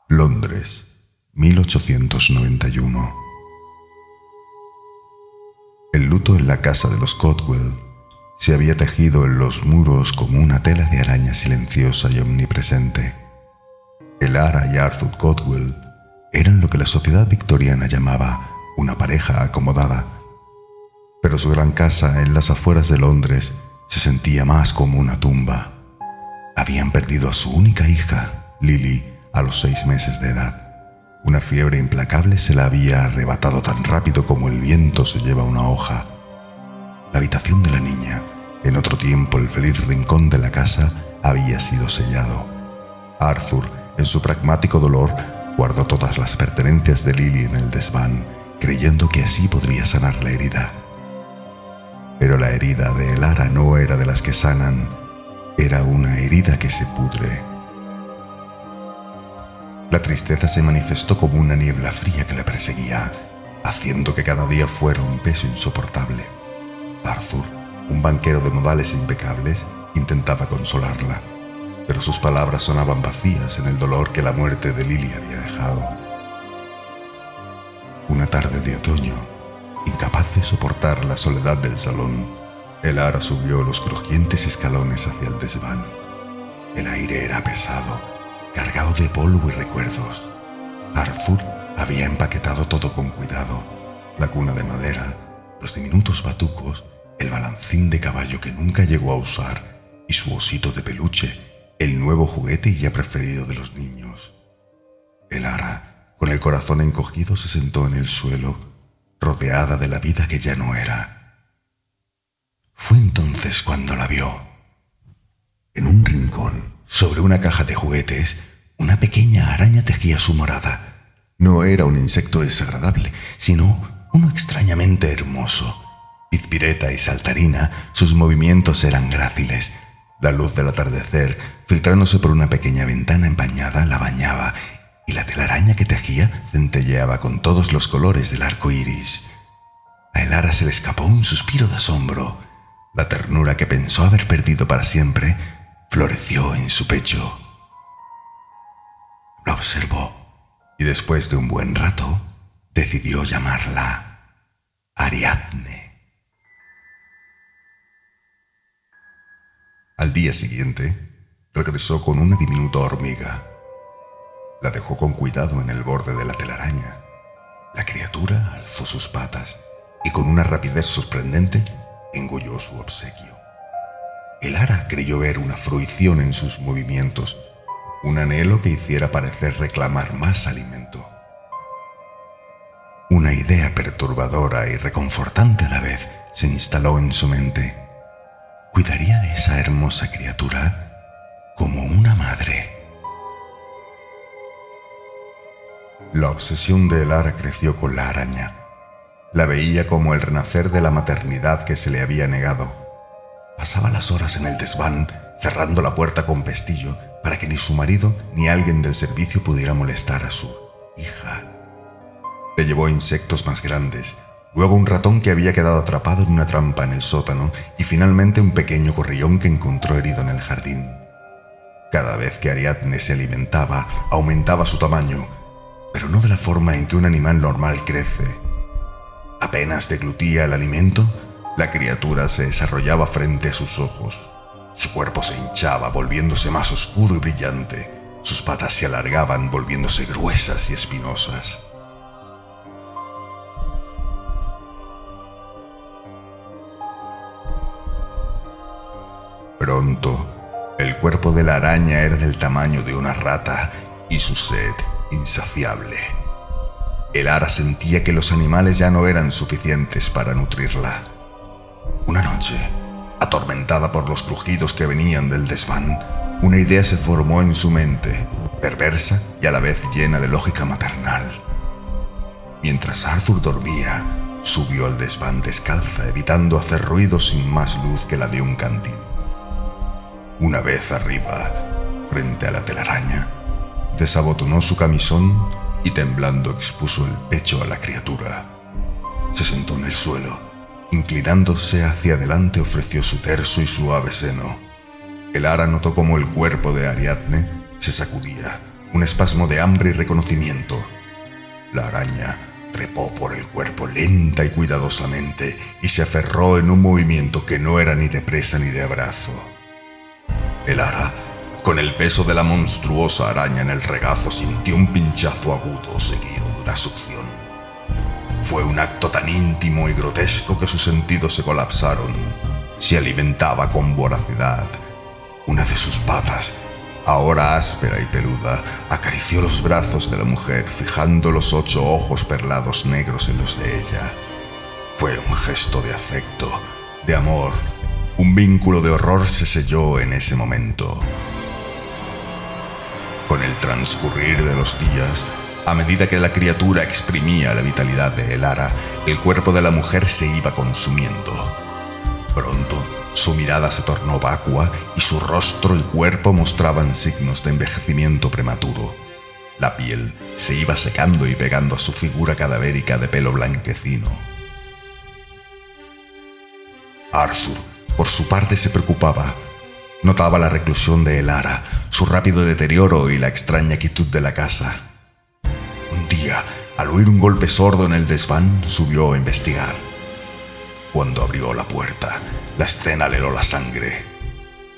Londres, 1891. El luto en la casa de los Cotwell se había tejido en los muros como una tela de araña silenciosa y omnipresente. Elara y Arthur Cotwell eran lo que la sociedad victoriana llamaba una pareja acomodada, pero su gran casa en las afueras de Londres se sentía más como una tumba. Habían perdido a su única hija, Lily, a los 6 meses de edad. Una fiebre implacable se la había arrebatado tan rápido como el viento se lleva una hoja. La habitación de la niña, en otro tiempo el feliz rincón de la casa, había sido sellado. Arthur, en su pragmático dolor, guardó todas las pertenencias de Lily en el desván, creyendo que así podría sanar la herida. Pero la herida de Elara no era de las que sanan, era una herida que se pudre. La tristeza se manifestó como una niebla fría que la perseguía, haciendo que cada día fuera un peso insoportable. Arthur, un banquero de modales impecables, intentaba consolarla, pero sus palabras sonaban vacías en el dolor que la muerte de Lily había dejado. Una tarde de otoño, incapaz de soportar la soledad del salón, Elara subió los crujientes escalones hacia el desván. El aire era pesado, cargado de polvo y recuerdos. Arthur había empaquetado todo con cuidado: la cuna de madera, los diminutos batucos, el balancín de caballo que nunca llegó a usar y su osito de peluche, el nuevo juguete ya preferido de los niños. Elara, con el corazón encogido, se sentó en el suelo, rodeada de la vida que ya no era. Fue entonces cuando la vio. En un rincón, sobre una caja de juguetes, una pequeña araña tejía su morada. No era un insecto desagradable, sino uno extrañamente hermoso. Pizpireta y saltarina, sus movimientos eran gráciles. La luz del atardecer, filtrándose por una pequeña ventana empañada, la bañaba, y la telaraña que tejía centelleaba con todos los colores del arco iris. A Elara se le escapó un suspiro de asombro. La ternura que pensó haber perdido para siempre floreció en su pecho. La observó y después de un buen rato decidió llamarla Ariadne. Al día siguiente regresó con una diminuta hormiga. La dejó con cuidado en el borde de la telaraña. La criatura alzó sus patas y con una rapidez sorprendente engulló su obsequio. Elara creyó ver una fruición en sus movimientos, un anhelo que hiciera parecer reclamar más alimento. Una idea perturbadora y reconfortante a la vez se instaló en su mente. Cuidaría de esa hermosa criatura como una madre. La obsesión de Elara creció con la araña. La veía como el renacer de la maternidad que se le había negado. Pasaba las horas en el desván, cerrando la puerta con pestillo para que ni su marido ni alguien del servicio pudiera molestar a su hija. Le llevó insectos más grandes, luego un ratón que había quedado atrapado en una trampa en el sótano y finalmente un pequeño gorrión que encontró herido en el jardín. Cada vez que Ariadne se alimentaba, aumentaba su tamaño, pero no de la forma en que un animal normal crece. Apenas deglutía el alimento, la criatura se desarrollaba frente a sus ojos. Su cuerpo se hinchaba, volviéndose más oscuro y brillante. Sus patas se alargaban, volviéndose gruesas y espinosas. Pronto, el cuerpo de la araña era del tamaño de una rata y su sed insaciable. Elara sentía que los animales ya no eran suficientes para nutrirla. Una noche, atormentada por los crujidos que venían del desván, una idea se formó en su mente, perversa y a la vez llena de lógica maternal. Mientras Arthur dormía, subió al desván descalza, evitando hacer ruido sin más luz que la de un candil. Una vez arriba, frente a la telaraña, desabotonó su camisón y temblando expuso el pecho a la criatura. Se sentó en el suelo, inclinándose hacia adelante ofreció su terso y suave seno. Elara notó cómo el cuerpo de Ariadne se sacudía, un espasmo de hambre y reconocimiento. La araña trepó por el cuerpo lenta y cuidadosamente y se aferró en un movimiento que no era ni de presa ni de abrazo. Elara, con el peso de la monstruosa araña en el regazo, sintió un pinchazo agudo seguido de una succión. Fue un acto tan íntimo y grotesco que sus sentidos se colapsaron. Se alimentaba con voracidad. Una de sus patas, ahora áspera y peluda, acarició los brazos de la mujer, fijando los 8 ojos perlados negros en los de ella. Fue un gesto de afecto, de amor. Un vínculo de horror se selló en ese momento. Con el transcurrir de los días, a medida que la criatura exprimía la vitalidad de Elara, el cuerpo de la mujer se iba consumiendo. Pronto, su mirada se tornó vacua y su rostro y cuerpo mostraban signos de envejecimiento prematuro. La piel se iba secando y pegando a su figura cadavérica de pelo blanquecino. Arthur, por su parte, se preocupaba. Notaba la reclusión de Elara, su rápido deterioro y la extraña quietud de la casa. Un día, al oír un golpe sordo en el desván, subió a investigar. Cuando abrió la puerta, la escena le heló la sangre.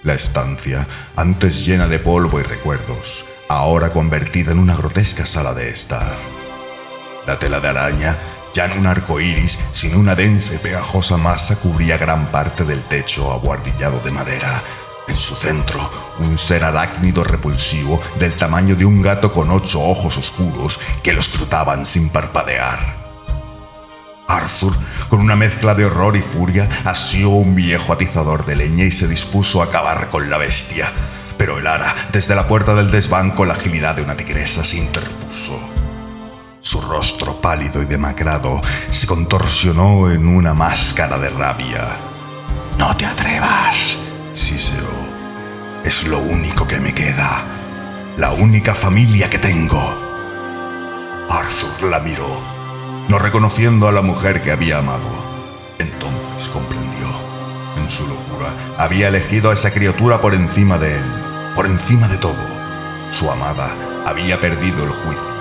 La estancia, antes llena de polvo y recuerdos, ahora convertida en una grotesca sala de estar. La tela de araña, ya no un arco iris, sino una densa y pegajosa masa, cubría gran parte del techo abuhardillado de madera. En su centro, un ser arácnido repulsivo del tamaño de un gato con 8 ojos oscuros que lo escrutaban sin parpadear. Arthur, con una mezcla de horror y furia, asió un viejo atizador de leña y se dispuso a acabar con la bestia. Pero Elara, desde la puerta del desván, con la agilidad de una tigresa, se interpuso. Su rostro pálido y demacrado se contorsionó en una máscara de rabia. «¡No te atrevas!», siseó. «Es lo único que me queda, la única familia que tengo». Arthur la miró, no reconociendo a la mujer que había amado. Entonces comprendió. En su locura, había elegido a esa criatura por encima de él, por encima de todo. Su amada había perdido el juicio.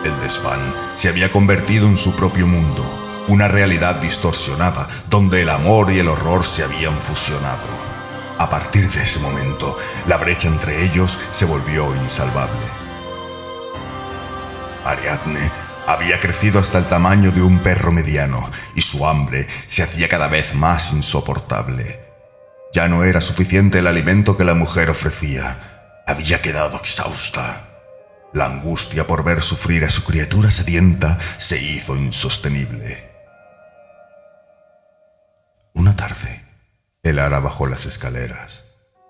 El desván se había convertido en su propio mundo, una realidad distorsionada, donde el amor y el horror se habían fusionado. A partir de ese momento, la brecha entre ellos se volvió insalvable. Ariadne había crecido hasta el tamaño de un perro mediano y su hambre se hacía cada vez más insoportable. Ya no era suficiente el alimento que la mujer ofrecía. Había quedado exhausta. La angustia por ver sufrir a su criatura sedienta se hizo insostenible. Una tarde, Elara bajó las escaleras.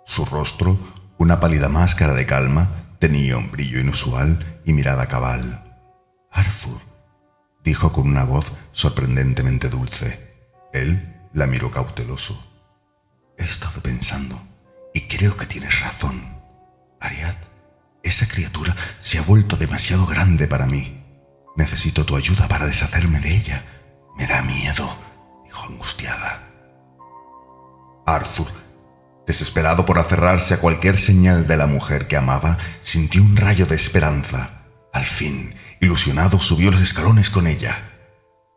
Su rostro, una pálida máscara de calma, tenía un brillo inusual y mirada cabal. «Arthur», dijo con una voz sorprendentemente dulce. Él la miró cauteloso. «He estado pensando y creo que tienes razón. Ariad, esa criatura se ha vuelto demasiado grande para mí. Necesito tu ayuda para deshacerme de ella. Me da miedo», dijo angustiada. Arthur, desesperado por aferrarse a cualquier señal de la mujer que amaba, sintió un rayo de esperanza. Al fin, ilusionado, subió los escalones con ella.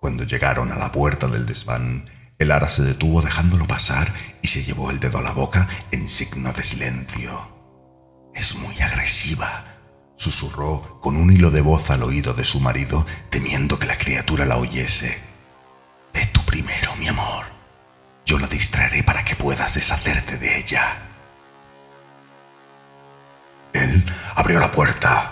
Cuando llegaron a la puerta del desván, Elara se detuvo dejándolo pasar y se llevó el dedo a la boca en signo de silencio. «Es muy agresiva», susurró con un hilo de voz al oído de su marido, temiendo que la criatura la oyese. «Ve tú primero, mi amor. Yo la distraeré para que puedas deshacerte de ella». Él abrió la puerta.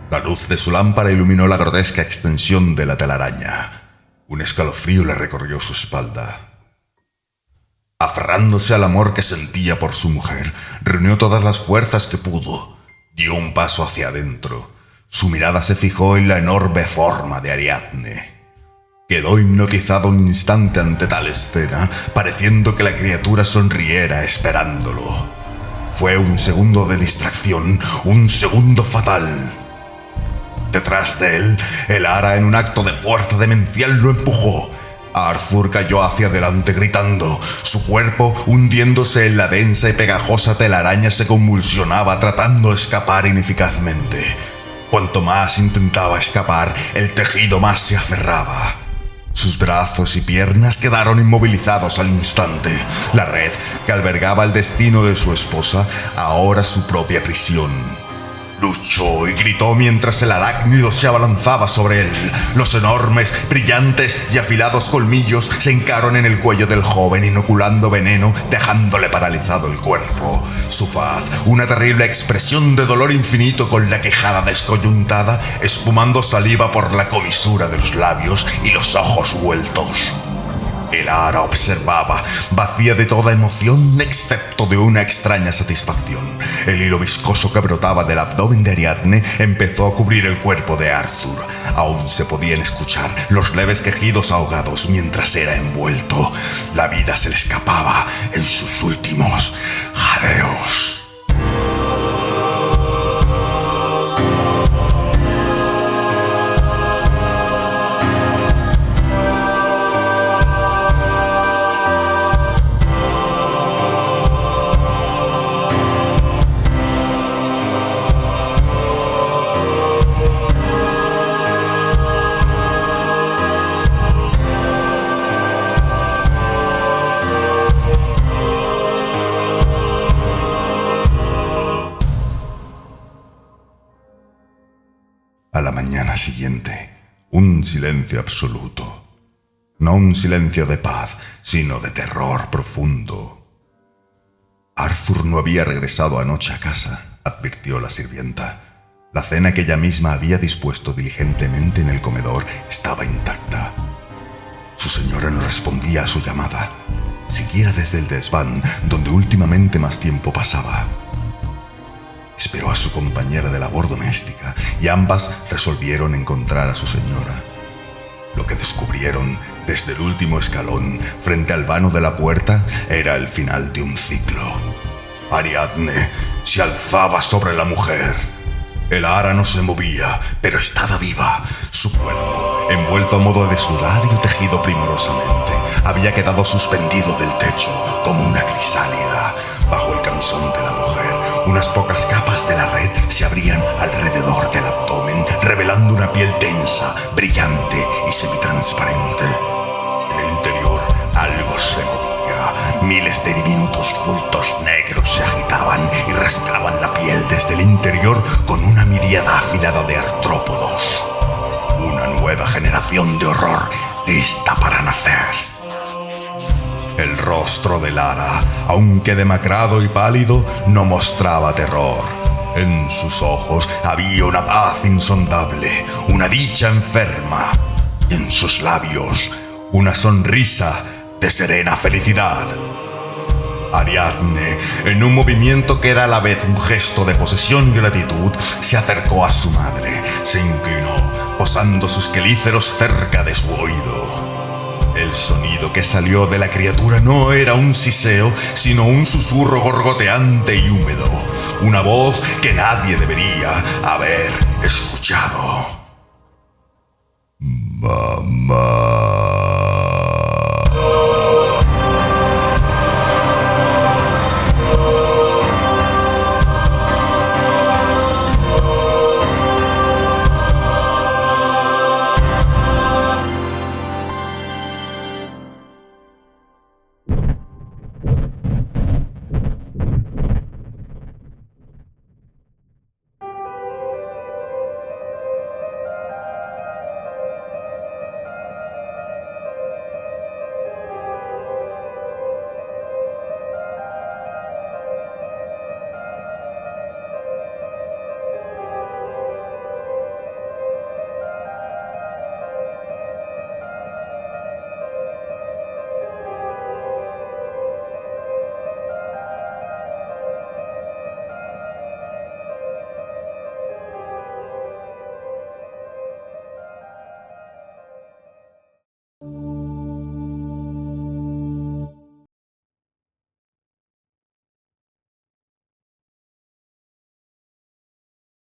La luz de su lámpara iluminó la grotesca extensión de la telaraña. Un escalofrío le recorrió su espalda. Aferrándose al amor que sentía por su mujer, reunió todas las fuerzas que pudo. Dio un paso hacia adentro. Su mirada se fijó en la enorme forma de Ariadne. Quedó hipnotizado un instante ante tal escena, pareciendo que la criatura sonriera esperándolo. Fue un segundo de distracción, un segundo fatal. Detrás de él, el ara, en un acto de fuerza demencial, lo empujó. Arthur cayó hacia adelante gritando. Su cuerpo, hundiéndose en la densa y pegajosa telaraña, se convulsionaba tratando de escapar ineficazmente. Cuanto más intentaba escapar, el tejido más se aferraba. Sus brazos y piernas quedaron inmovilizados al instante. La red que albergaba el destino de su esposa, ahora su propia prisión. Luchó y gritó mientras el arácnido se abalanzaba sobre él. Los enormes, brillantes y afilados colmillos se hincaron en el cuello del joven, inoculando veneno, dejándole paralizado el cuerpo. Su faz, una terrible expresión de dolor infinito con la quejada descoyuntada, espumando saliva por la comisura de los labios y los ojos vueltos. El ara observaba, vacía de toda emoción excepto de una extraña satisfacción. El hilo viscoso que brotaba del abdomen de Ariadne empezó a cubrir el cuerpo de Arthur. Aún se podían escuchar los leves quejidos ahogados mientras era envuelto. La vida se le escapaba en sus últimos jadeos. A la mañana siguiente, un silencio absoluto. No un silencio de paz, sino de terror profundo. Arthur no había regresado anoche a casa, advirtió la sirvienta. La cena que ella misma había dispuesto diligentemente en el comedor estaba intacta. Su señora no respondía a su llamada, siquiera desde el desván, donde últimamente más tiempo pasaba. Esperó a su compañera de labor doméstica y ambas resolvieron encontrar a su señora. Lo que descubrieron desde el último escalón frente al vano de la puerta era el final de un ciclo. Ariadne se alzaba sobre la mujer. El ara no se movía, pero estaba viva. Su cuerpo, envuelto a modo de sudario tejido primorosamente, había quedado suspendido del techo como una crisálida. Bajo el camisón de la mujer, unas pocas capas de la red se abrían alrededor del abdomen, revelando una piel tensa, brillante y semitransparente. En el interior, algo se movía. Miles de diminutos bultos negros se agitaban y rascaban la piel desde el interior con una miríada afilada de artrópodos. Una nueva generación de horror lista para nacer. El rostro del ara, aunque demacrado y pálido, no mostraba terror. En sus ojos había una paz insondable, una dicha enferma, y en sus labios una sonrisa de serena felicidad. Ariadne, en un movimiento que era a la vez un gesto de posesión y gratitud, se acercó a su madre, se inclinó, posando sus quelíceros cerca de su oído. El sonido que salió de la criatura no era un siseo, sino un susurro gorgoteante y húmedo, una voz que nadie debería haber escuchado. Mamá.